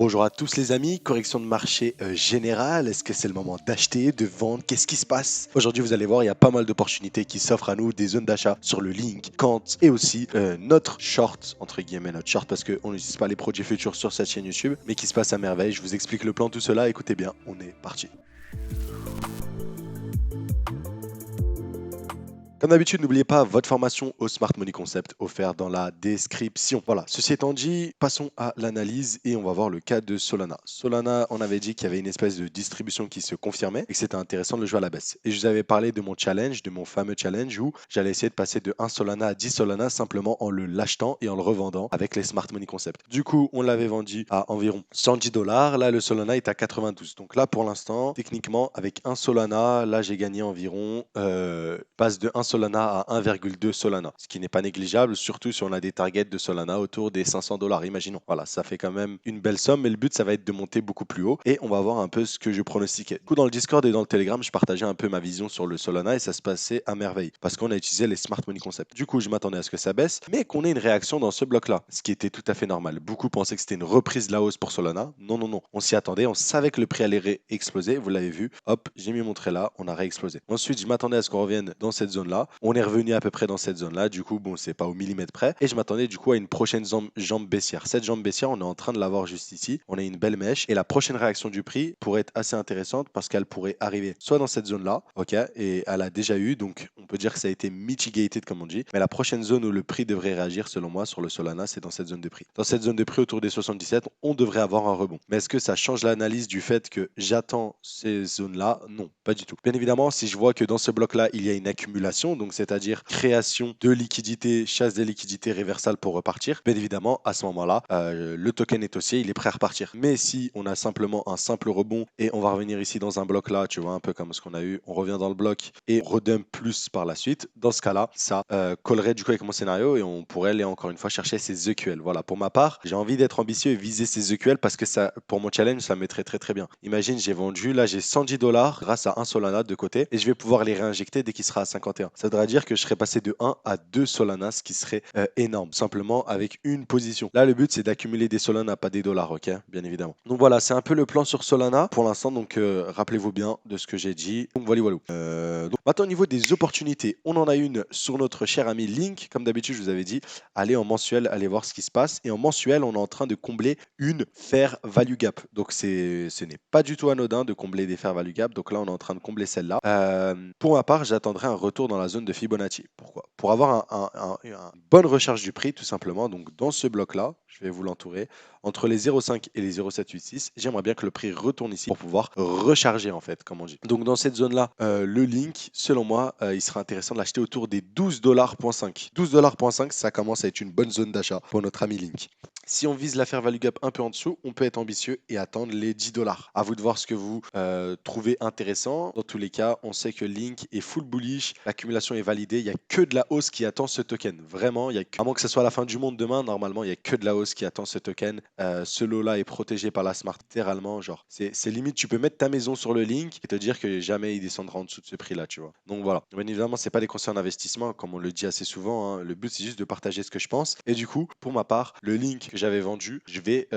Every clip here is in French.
Bonjour à tous les amis, correction de marché générale, est-ce que c'est le moment d'acheter, de vendre, qu'est-ce qui se passe? Aujourd'hui vous allez voir, il y a pas mal d'opportunités qui s'offrent à nous, des zones d'achat sur le Link, Kant et aussi notre short, entre guillemets notre short parce qu'on n'utilise pas les produits futurs sur cette chaîne YouTube, mais qui se passe à merveille, je vous explique le plan, tout cela, écoutez bien, on est parti. Comme d'habitude, n'oubliez pas votre formation au Smart Money Concept offert dans la description. Voilà, ceci étant dit, passons à l'analyse et on va voir le cas de Solana. Solana, on avait dit qu'il y avait une espèce de distribution qui se confirmait et que c'était intéressant de le jouer à la baisse. Et je vous avais parlé de mon challenge, de mon fameux challenge où j'allais essayer de passer de 1 Solana à 10 Solana simplement en le l'achetant et en le revendant avec les Smart Money Concept. Du coup, on l'avait vendu à environ 110 dollars. Là, le Solana est à 92. Donc là, pour l'instant, techniquement, avec un Solana, là, j'ai gagné environ, passe de 1 Solana à 1,2 Solana, ce qui n'est pas négligeable, surtout si on a des targets de Solana autour des 500 dollars, imaginons. Voilà, ça fait quand même une belle somme, mais le but, ça va être de monter beaucoup plus haut et on va voir un peu ce que je pronostiquais. Du coup, dans le Discord et dans le Telegram, je partageais un peu ma vision sur le Solana et ça se passait à merveille parce qu'on a utilisé les Smart Money Concept. Du coup, je m'attendais à ce que ça baisse, mais qu'on ait une réaction dans ce bloc-là, ce qui était tout à fait normal. Beaucoup pensaient que c'était une reprise de la hausse pour Solana. Non, non, non. On s'y attendait, on savait que le prix allait exploser. Vous l'avez vu. Hop, j'ai mis mon trait là, on a réexplosé. Ensuite, je m'attendais à ce qu'on revienne dans cette zone-là. On est revenu à peu près dans cette zone-là. Du coup, bon, c'est pas au millimètre près. Et je m'attendais du coup à une prochaine jambe baissière. Cette jambe baissière, on est en train de l'avoir juste ici. On a une belle mèche. Et la prochaine réaction du prix pourrait être assez intéressante parce qu'elle pourrait arriver soit dans cette zone-là, ok, et elle a déjà eu. Donc, on peut dire que ça a été mitigated, comme on dit. Mais la prochaine zone où le prix devrait réagir, selon moi, sur le Solana, c'est dans cette zone de prix. Dans cette zone de prix autour des 77, on devrait avoir un rebond. Mais est-ce que ça change l'analyse du fait que j'attends ces zones-là? Non, pas du tout. Bien évidemment, si je vois que dans ce bloc-là, il y a une accumulation, donc c'est-à-dire création de liquidités, chasse des liquidités réversales pour repartir, bien évidemment, à ce moment-là, le token est haussier, il est prêt à repartir. Mais si on a simplement un simple rebond et on va revenir ici dans un bloc là, tu vois, un peu comme ce qu'on a eu, on revient dans le bloc et redump plus par la suite, dans ce cas-là, ça collerait du coup avec mon scénario et on pourrait aller encore une fois chercher ces EQL. Voilà, pour ma part, j'ai envie d'être ambitieux et viser ces EQL parce que ça, pour mon challenge, ça mettrait très très bien. Imagine, j'ai vendu, là j'ai 110 dollars grâce à un Solana de côté et je vais pouvoir les réinjecter dès qu'il sera à 51. Ça voudra dire que je serais passé de 1 à 2 Solana, ce qui serait énorme, simplement avec une position. Là, le but c'est d'accumuler des Solana, pas des dollars, ok, bien évidemment. Donc voilà, c'est un peu le plan sur Solana pour l'instant. Donc rappelez-vous bien de ce que j'ai dit. Donc voilà, voilà. Donc maintenant au niveau des opportunités, on en a une sur notre cher ami Link. Comme d'habitude, je vous avais dit, allez en mensuel, allez voir ce qui se passe. Et en mensuel, on est en train de combler une fair value gap. Donc ce n'est pas du tout anodin de combler des fair value gap. Donc là, on est en train de combler celle-là. Pour ma part, j'attendrai un retour dans la zone de Fibonacci. Pourquoi? Pour avoir une bonne recherche du prix, tout simplement. Donc dans ce bloc-là, je vais vous l'entourer. Entre les 0,5 et les 0,786, j'aimerais bien que le prix retourne ici pour pouvoir recharger en fait, comme on dit. Donc dans cette zone-là, le Link, selon moi, il sera intéressant de l'acheter autour des 12 $.5. 12 $.5, ça commence à être une bonne zone d'achat pour notre ami Link. Si on vise la fair value gap un peu en dessous, on peut être ambitieux et attendre les 10 dollars. À vous de voir ce que vous trouvez intéressant. Dans tous les cas, on sait que Link est full bullish, l'accumulation est validée, il n'y a que de la hausse qui attend ce token. Vraiment, à moins que ce soit la fin du monde demain, normalement, il n'y a que de la hausse qui attend ce token. Ce lot-là est protégé par la smart, littéralement. Genre, c'est limite, tu peux mettre ta maison sur le Link et te dire que jamais il descendra en dessous de ce prix-là, tu vois. Donc voilà. Bien évidemment, c'est pas des conseils en investissement, comme on le dit assez souvent, hein. Le but, c'est juste de partager ce que je pense. Et du coup, pour ma part, le Link que j'avais vendu, je vais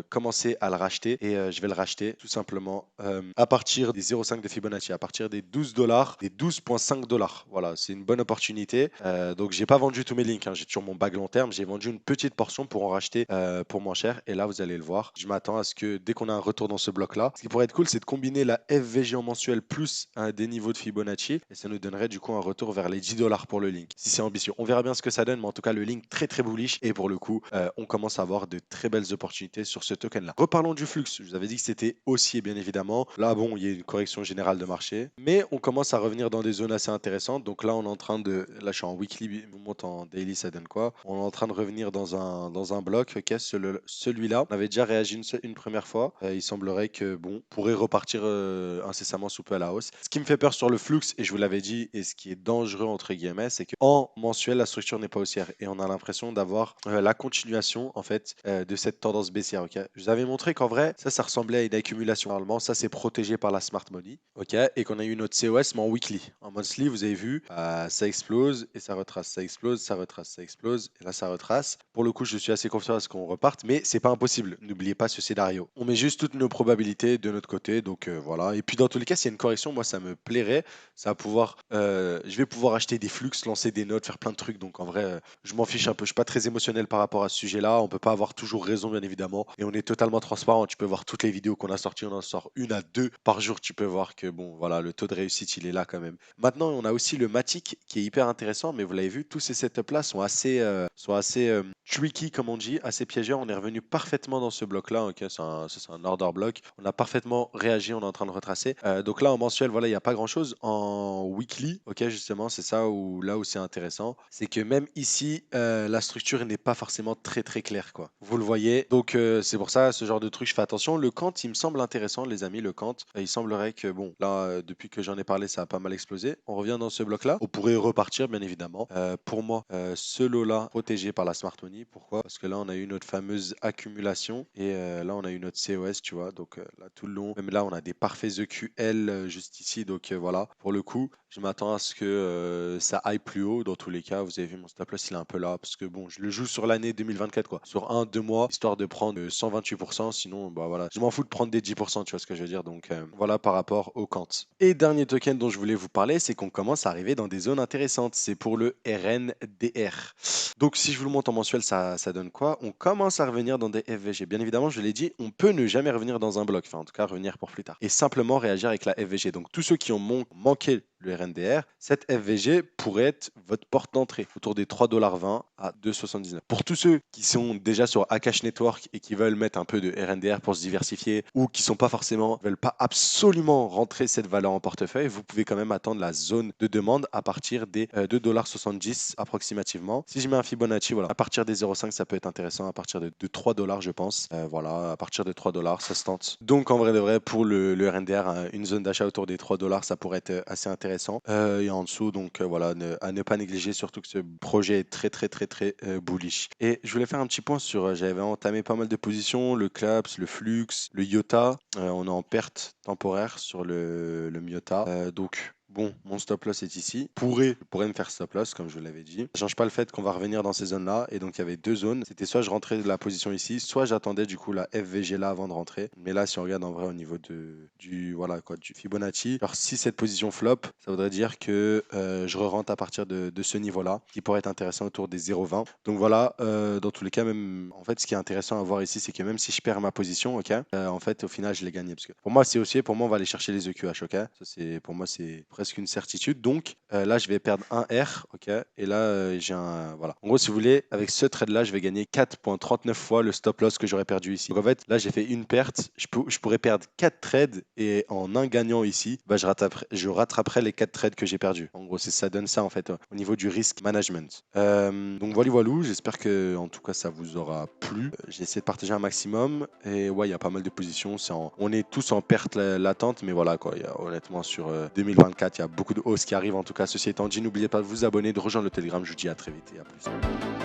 commencer à le racheter et je vais le racheter tout simplement à partir des 0,5 de Fibonacci, à partir des 12 dollars, des 12,5 dollars. Voilà, c'est une bonne opportunité. Donc, j'ai pas vendu tous mes links, hein. J'ai toujours mon bag long terme. J'ai vendu une petite portion pour en racheter pour moins cher. Et là, vous allez le voir. Je m'attends à ce que dès qu'on a un retour dans ce bloc-là, ce qui pourrait être cool, c'est de combiner la FVG en mensuel plus des niveaux de Fibonacci. Et ça nous donnerait du coup un retour vers les 10 dollars pour le link. Si c'est ambitieux, on verra bien ce que ça donne. Mais en tout cas, le link très très bullish. Et pour le coup, on commence à avoir de très belles opportunités sur ce token-là. Reparlons du flux. Je vous avais dit que c'était haussier, bien évidemment. Là, bon, il y a une correction générale de marché. Mais on commence à revenir dans des zones assez intéressantes. Donc là, on est en train de. Là, je suis en weekly, on monte en daily, ça donne quoi? On est en train de revenir dans un bloc. Ok, celui-là, on avait déjà réagi une première fois. Il semblerait que, bon, pourrait repartir incessamment sous peu à la hausse. Ce qui me fait peur sur le flux, et je vous l'avais dit, et ce qui est dangereux, entre guillemets, c'est qu'en mensuel, la structure n'est pas haussière. Et on a l'impression d'avoir la continuation, en fait, fait de cette tendance baissière. Ok, je vous avais montré qu'en vrai, ça ressemblait à une accumulation. Normalement, ça c'est protégé par la smart money. Ok, et qu'on a eu notre COS mais en weekly. En monthly, vous avez vu, ça explose et ça retrace, ça explose, ça retrace, ça explose et là ça retrace. Pour le coup, je suis assez confiant à ce qu'on reparte, mais c'est pas impossible. N'oubliez pas ce scénario. On met juste toutes nos probabilités de notre côté, donc voilà. Et puis dans tous les cas, s'il y a une correction, moi ça me plairait. Ça va pouvoir, je vais pouvoir acheter des flux, lancer des notes, faire plein de trucs. Donc en vrai, je m'en fiche un peu. Je suis pas très émotionnel par rapport à ce sujet-là. On peut pas avoir toujours raison, bien évidemment. Et on est totalement transparent. Tu peux voir toutes les vidéos qu'on a sorties. On en sort une à deux par jour. Tu peux voir que bon, voilà, le taux de réussite, il est là quand même. Maintenant, on a aussi le Matic qui est hyper intéressant. Mais vous l'avez vu, tous ces setups-là sont assez tricky, comme on dit, assez piégeurs. On est revenu parfaitement dans ce bloc-là. Ok, c'est un order block. On a parfaitement réagi. On est en train de retracer. Donc là, en mensuel, voilà, il n'y a pas grand-chose. En weekly, ok, justement, c'est ça où là où c'est intéressant, c'est que même ici, la structure n'est pas forcément très très claire, quoi. Vous le voyez. Donc c'est pour ça, ce genre de truc, je fais attention. Le Kant, il me semble intéressant, les amis. Le Kant, il semblerait que bon, là, depuis que j'en ai parlé, ça a pas mal explosé. On revient dans ce bloc-là. On pourrait repartir, bien évidemment. Pour moi, ce lot-là, protégé par la smart money. Pourquoi? Parce que là, on a eu notre fameuse accumulation et là, on a eu notre COS, tu vois. Donc là, tout le long, même là, on a des parfaits EQL juste ici. Donc voilà, pour le coup, je m'attends à ce que ça aille plus haut. Dans tous les cas, vous avez vu mon stop loss, il est un peu là parce que bon, je le joue sur l'année 2024, quoi. Sur un, 2 mois, histoire de prendre 128%. Sinon, bah voilà, je m'en fous de prendre des 10%, tu vois ce que je veux dire. Donc voilà par rapport au Kant. Et dernier token dont je voulais vous parler, c'est qu'on commence à arriver dans des zones intéressantes. C'est pour le RNDR. Donc si je vous le montre en mensuel, ça donne quoi? On commence à revenir dans des FVG. Bien évidemment, je l'ai dit, on peut ne jamais revenir dans un bloc. Enfin, en tout cas, revenir pour plus tard. Et simplement réagir avec la FVG. Donc tous ceux qui ont manqué le RNDR, cette FVG pourrait être votre porte d'entrée autour des 3,20$ à 2,79$. Pour tous ceux qui sont déjà sur Akash Network et qui veulent mettre un peu de RNDR pour se diversifier ou qui sont pas forcément, veulent pas absolument rentrer cette valeur en portefeuille, vous pouvez quand même attendre la zone de demande à partir des 2,70$ approximativement. Si je mets un Fibonacci, voilà, à partir des 0,5, ça peut être intéressant. À partir de 3$, je pense. Voilà, à partir de 3$, ça se tente. Donc en vrai de vrai, pour le RNDR, une zone d'achat autour des 3$, ça pourrait être assez intéressant. Et en dessous, donc voilà, à ne pas négliger, surtout que ce projet est très bullish. Et je voulais faire un petit point sur, j'avais entamé pas mal de positions, le CLAPS, le Flux, le IOTA. On est en perte temporaire sur le MIOTA. Donc bon, mon stop loss est ici. Pourrait me faire stop loss, comme je l'avais dit. Ça change pas le fait qu'on va revenir dans ces zones-là. Et donc, il y avait deux zones. C'était soit je rentrais de la position ici, soit j'attendais du coup la FVG là avant de rentrer. Mais là, si on regarde en vrai au niveau voilà, quoi, du Fibonacci, alors si cette position flop, ça voudrait dire que je re-rentre à partir de ce niveau-là, qui pourrait être intéressant autour des 0,20. Donc voilà, dans tous les cas, même en fait, ce qui est intéressant à voir ici, c'est que même si je perds ma position, ok, en fait, au final, je l'ai gagné. Parce que pour moi, c'est haussier. Pour moi, on va aller chercher les EQH, ok. Ça, c'est pour moi, c'est presque une certitude. Donc là, je vais perdre un R, ok. Et là, j'ai un voilà. En gros, si vous voulez, avec ce trade-là, je vais gagner 4,39 fois le stop loss que j'aurais perdu ici. Donc en fait, là, j'ai fait une perte. Je pourrais perdre 4 trades et en un gagnant ici, bah, je rattraperai les 4 trades que j'ai perdus. En gros, ça donne ça en fait au niveau du risk management. Donc voilà, j'espère que en tout cas ça vous aura plu. J'ai essayé de partager un maximum et ouais, il y a pas mal de positions. On est tous en perte latente, mais voilà quoi. Honnêtement, sur 2024, il y a beaucoup de hausses qui arrivent. En tout cas, ceci étant dit, n'oubliez pas de vous abonner, de rejoindre le Telegram. Je vous dis à très vite et à plus.